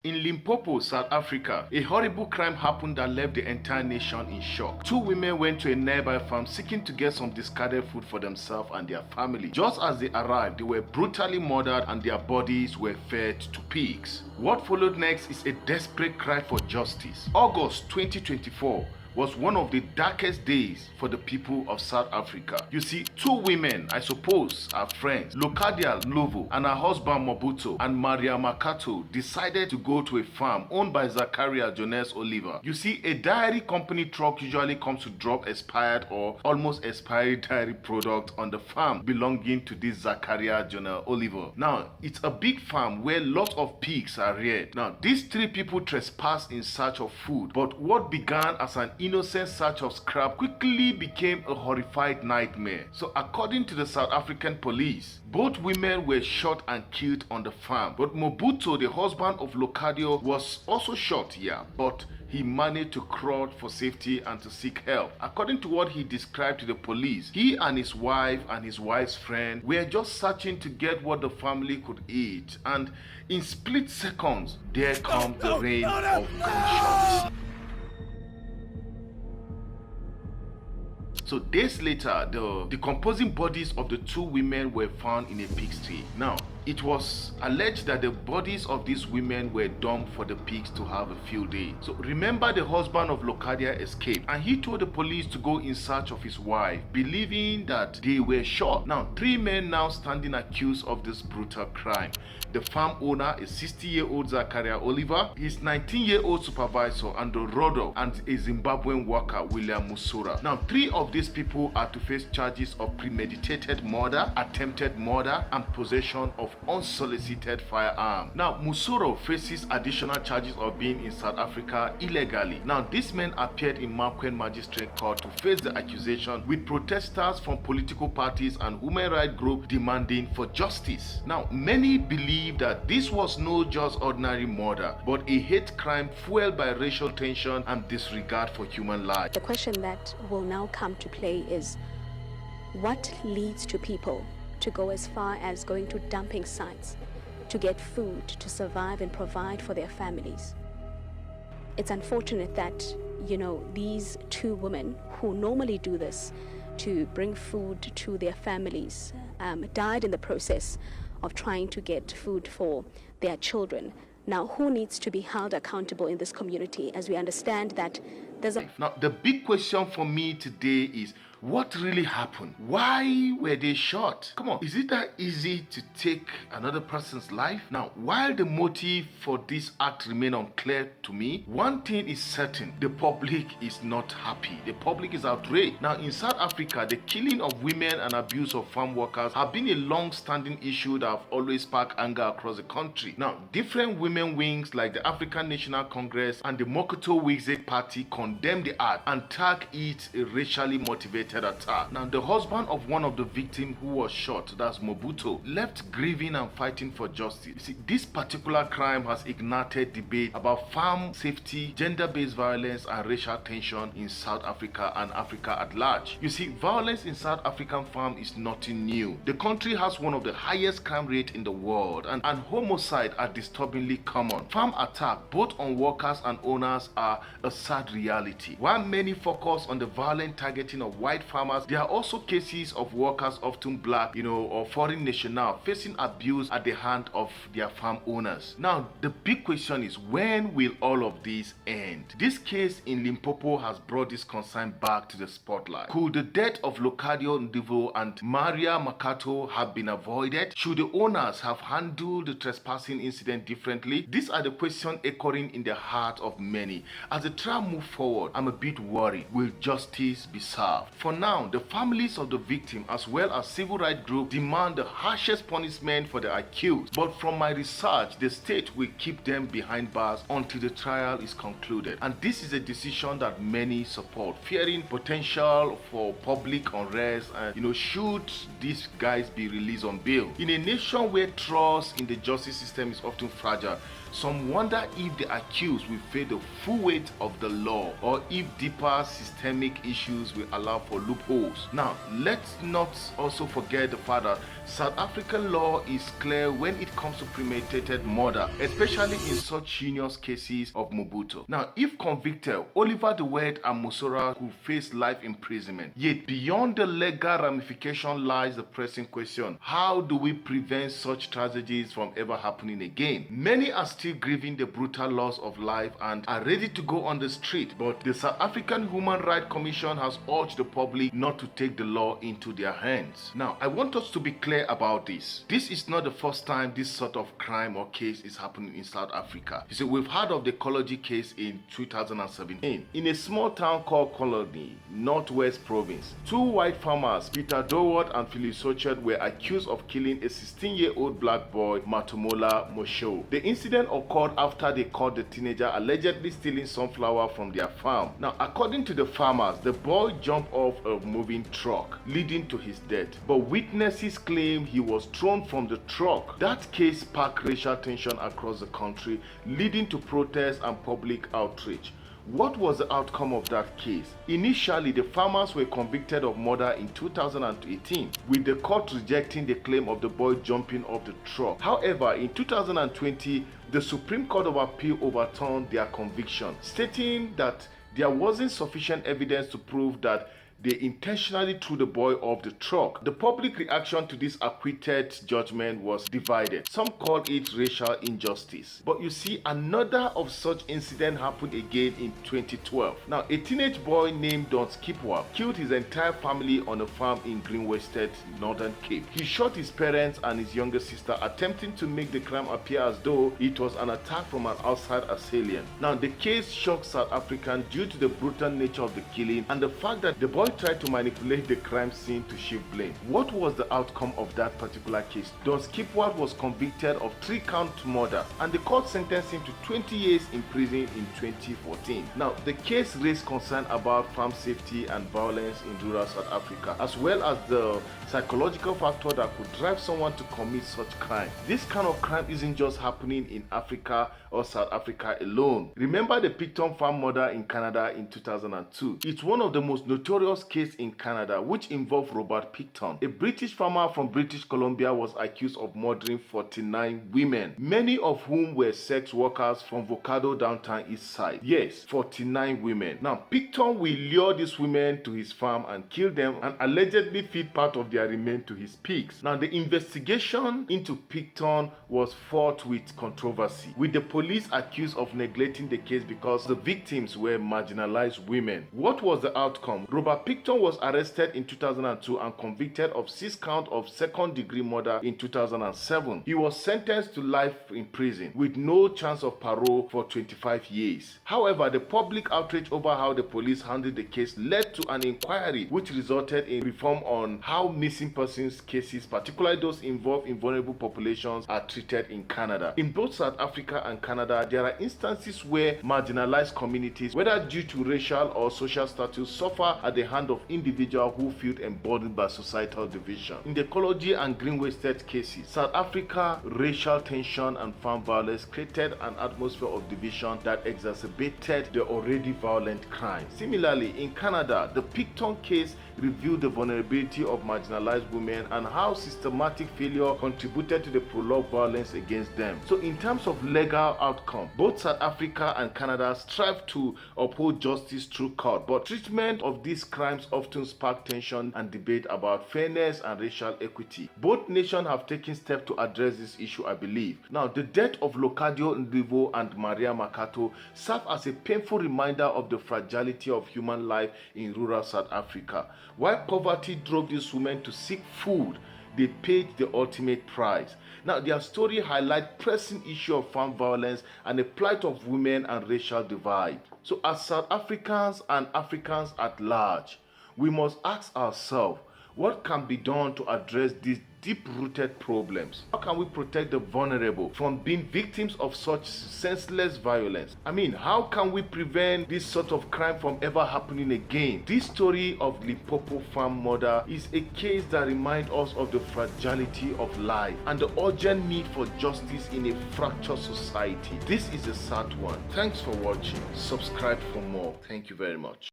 In Limpopo, South Africa, a horrible crime happened that left the entire nation in shock. Two women went to a nearby farm seeking to get some discarded food for themselves and their family. Just as they arrived, they were brutally murdered and their bodies were fed to pigs. What followed next is a desperate cry for justice. August 2024 was one of the darkest days for the people of South Africa. You see, two women, I suppose, are friends, Locadia Lovo and her husband Mobuto and Maria Makato, decided to go to a farm owned by Zachariah Jones Oliver. You see, a dairy company truck usually comes to drop expired or almost expired dairy product on the farm belonging to this Zachariah Jones Oliver. Now, it's a big farm where lots of pigs are reared. Now, these three people trespassed in search of food, but what began as an innocent search of scrap quickly became a horrified nightmare. So according to the South African police, both women were shot and killed on the farm. But Mobuto, the husband of Locadio, was also shot, but he managed to crawl for safety and to seek help. According to what he described to the police, he and his wife and his wife's friend were just searching to get what the family could eat. And in split seconds, there comes the rain of gunshots. So days later, the decomposing bodies of the two women were found in a pigsty. Now, it was alleged that the bodies of these women were dumped for the pigs to have a field day. So remember, the husband of Locadia escaped and he told the police to go in search of his wife, believing that they were shot. Now, three men now standing accused of this brutal crime. The farm owner, a 60-year-old Zachariah Oliver, his 19-year-old supervisor, Andrew Rodo, and a Zimbabwean worker, William Musura. Now, three of these people are to face charges of premeditated murder, attempted murder, and possession of unsolicited firearm. Now, Musoro faces additional charges of being in South Africa illegally. Now, these men appeared in Marquette Magistrate Court to face the accusation, with protesters from political parties and human rights groups demanding for justice. Now, many believe that this was no just ordinary murder, but a hate crime fueled by racial tension and disregard for human life. The question that will now come to play is, what leads to people to go as far as going to dumping sites to get food to survive and provide for their families? It's unfortunate that, these two women who normally do this to bring food to their families died in the process of trying to get food for their children. Now, who needs to be held accountable in this community, as we understand that there's a... Now, the big question for me today is, what really happened? Why were they shot? Come on, is it that easy to take another person's life? Now, while the motive for this act remain unclear to me, one thing is certain: the public is not happy. The public is outraged. Now, in South Africa, the killing of women and abuse of farm workers have been a long-standing issue that have always sparked anger across the country. Now, different women wings like the African National Congress and the Mokoto Wixig Party condemned the act and tagged it a racially motivated attack. Now, the husband of one of the victims who was shot, that's Mobuto, left grieving and fighting for justice. You see, this particular crime has ignited debate about farm safety, gender-based violence, and racial tension in South Africa and Africa at large. You see, violence in South African farm is nothing new. The country has one of the highest crime rates in the world, and homicide are disturbingly common. Farm attack, both on workers and owners, are a sad reality. While many focus on the violent targeting of white farmers, there are also cases of workers, often black, or foreign national, facing abuse at the hand of their farm owners. Now, the big question is, when will all of this end? This case in Limpopo has brought this concern back to the spotlight. Could the death of Locadio Ndivo and Maria Makato have been avoided? Should the owners have handled the trespassing incident differently? These are the questions echoing in the heart of many. As the trial moves forward, I'm a bit worried. Will justice be served? For now, the families of the victim as well as civil rights groups demand the harshest punishment for the accused. But from my research, the state will keep them behind bars until the trial is concluded. And this is a decision that many support, fearing potential for public unrest and, should these guys be released on bail. In a nation where trust in the justice system is often fragile, some wonder if the accused will face the full weight of the law or if deeper systemic issues will allow for loopholes. Now, let's not also forget the fact that South African law is clear when it comes to premeditated murder, especially in such heinous cases of Mobutu. Now, if convicted, Oliver the Wed and Musora could face life imprisonment. Yet, beyond the legal ramification lies the pressing question: how do we prevent such tragedies from ever happening again? Many are still grieving the brutal loss of life and are ready to go on the street, but the South African Human Rights Commission has urged the public not to take the law into their hands. Now, I want us to be clear about this. This is not the first time this sort of crime or case is happening in South Africa. You see, we've heard of the Colony case in 2017. In a small town called Colony, Northwest Province, two white farmers, Peter Doward and Phyllis Sochert, were accused of killing a 16-year-old black boy, Matumola Mosho. The incident occurred after they caught the teenager allegedly stealing sunflower from their farm. Now, according to the farmers, the boy jumped off a moving truck, leading to his death. But witnesses claim he was thrown from the truck. That case sparked racial tension across the country, leading to protests and public outrage. What was the outcome of that case? Initially, the farmers were convicted of murder in 2018, with the court rejecting the claim of the boy jumping off the truck. However, in 2020, the Supreme Court of Appeal overturned their conviction, stating that there wasn't sufficient evidence to prove that they intentionally threw the boy off the truck. The public reaction to this acquitted judgment was divided. Some call it racial injustice. But you see, another of such incident happened again in 2012. Now, a teenage boy named Don Skipwell killed his entire family on a farm in Greenwested, Northern Cape. He shot his parents and his younger sister, attempting to make the crime appear as though it was an attack from an outside assailant. Now, the case shocked South Africans due to the brutal nature of the killing and the fact that the boy tried to manipulate the crime scene to shift blame. What was the outcome of that particular case? Don Skipwell was convicted of 3-count murder, and the court sentenced him to 20 years in prison in 2014. Now, the case raised concern about farm safety and violence in rural South Africa, as well as the psychological factor that could drive someone to commit such crime. This kind of crime isn't just happening in Africa or South Africa alone. Remember the Picton farm murder in Canada in 2002? It's one of the most notorious cases in Canada, which involved Robert Picton. A British farmer from British Columbia was accused of murdering 49 women, many of whom were sex workers from Vocado downtown East Side. Yes, 49 women. Now, Picton will lure these women to his farm and kill them and allegedly feed part of their remains to his pigs. Now, the investigation into Picton was fraught with controversy, with the police accused of neglecting the case because the victims were marginalized women. What was the outcome? Robert Picton was arrested in 2002 and convicted of 6 counts of second-degree murder in 2007. He was sentenced to life in prison with no chance of parole for 25 years. However, the public outrage over how the police handled the case led to an inquiry which resulted in reform on how missing persons cases, particularly those involved in vulnerable populations, are treated in Canada. In both South Africa and Canada, there are instances where marginalized communities, whether due to racial or social status, suffer at the hand of individuals who feel emboldened by societal division. In the Ecology and Greenwested cases, South Africa, racial tension and farm violence created an atmosphere of division that exacerbated the already violent crime. Similarly, in Canada, the Picton case revealed the vulnerability of marginalized women and how systematic failure contributed to the prolonged violence against them. So in terms of legal outcome, both South Africa and Canada strive to uphold justice through court, but treatment of these crimes often spark tension and debate about fairness and racial equity. Both nations have taken steps to address this issue, I believe. Now, the death of Locadio Ndlivo and Maria Makato serve as a painful reminder of the fragility of human life in rural South Africa. While poverty drove these women to seek food, they paid the ultimate price. Now, their story highlights pressing issue of farm violence and the plight of women and racial divide. So as South Africans and Africans at large, we must ask ourselves, What can be done to address these deep-rooted problems? How can we protect the vulnerable from being victims of such senseless violence? I mean, how can we prevent this sort of crime from ever happening again? This story of Limpopo farm murder is a case that reminds us of the fragility of life and the urgent need for justice in a fractured society. This is a sad one. Thanks for watching. Subscribe for more. Thank you very much.